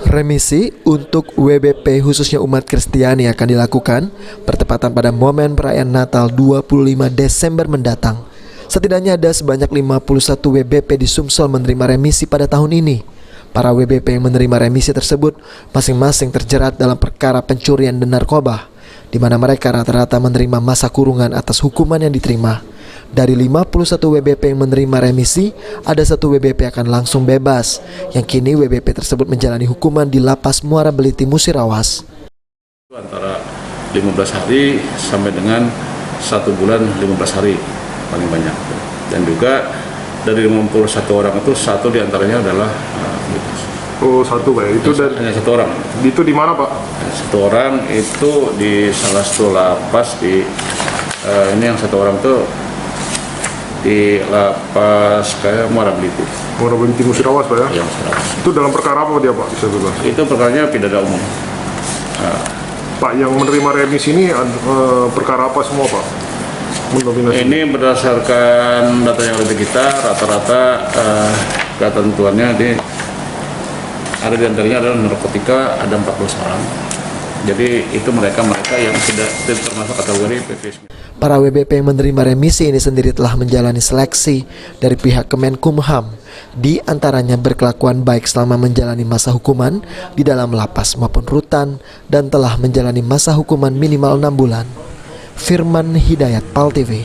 Remisi untuk WBP khususnya umat Kristiani akan dilakukan bertepatan pada momen perayaan Natal 25 Desember mendatang. Setidaknya ada sebanyak 51 WBP di Sumsel menerima remisi pada tahun ini. Para WBP yang menerima remisi tersebut masing-masing terjerat dalam perkara pencurian dan narkoba, di mana mereka rata-rata menerima masa kurungan atas hukuman yang diterima. Dari 51 WBP yang menerima remisi, ada 1 WBP akan langsung bebas, yang kini WBP tersebut menjalani hukuman di Lapas Muara Beliti Musirawas. Antara 15 hari sampai dengan 1 bulan 15 hari paling banyak. Dan juga dari 51 orang itu 1 diantaranya adalah bebas. Oh, 1 Pak, itu hanya 1 orang. Itu di mana Pak? 1 orang itu di salah satu lapas di ini yang 1 orang itu di Lapas kayak Muara Beliti. Muara Beliti Musirawas Pak ya? Yang Musirawas. Itu dalam perkara apa dia Pak? Bisa bebas? Itu perkaranya pidana umum. Pak, yang menerima remisi ini perkara apa semua Pak? Ini berdasarkan data yang ada di kita, rata-rata ketentuannya ada di antaranya adalah narkotika, ada 14 orang. Jadi itu mereka yang tidak termasuk kategori PP. Para WBP yang menerima remisi ini sendiri telah menjalani seleksi dari pihak Kemenkumham. Di antaranya berkelakuan baik selama menjalani masa hukuman di dalam lapas maupun rutan dan telah menjalani masa hukuman minimal 6 bulan. Firman Hidayat, PAL TV.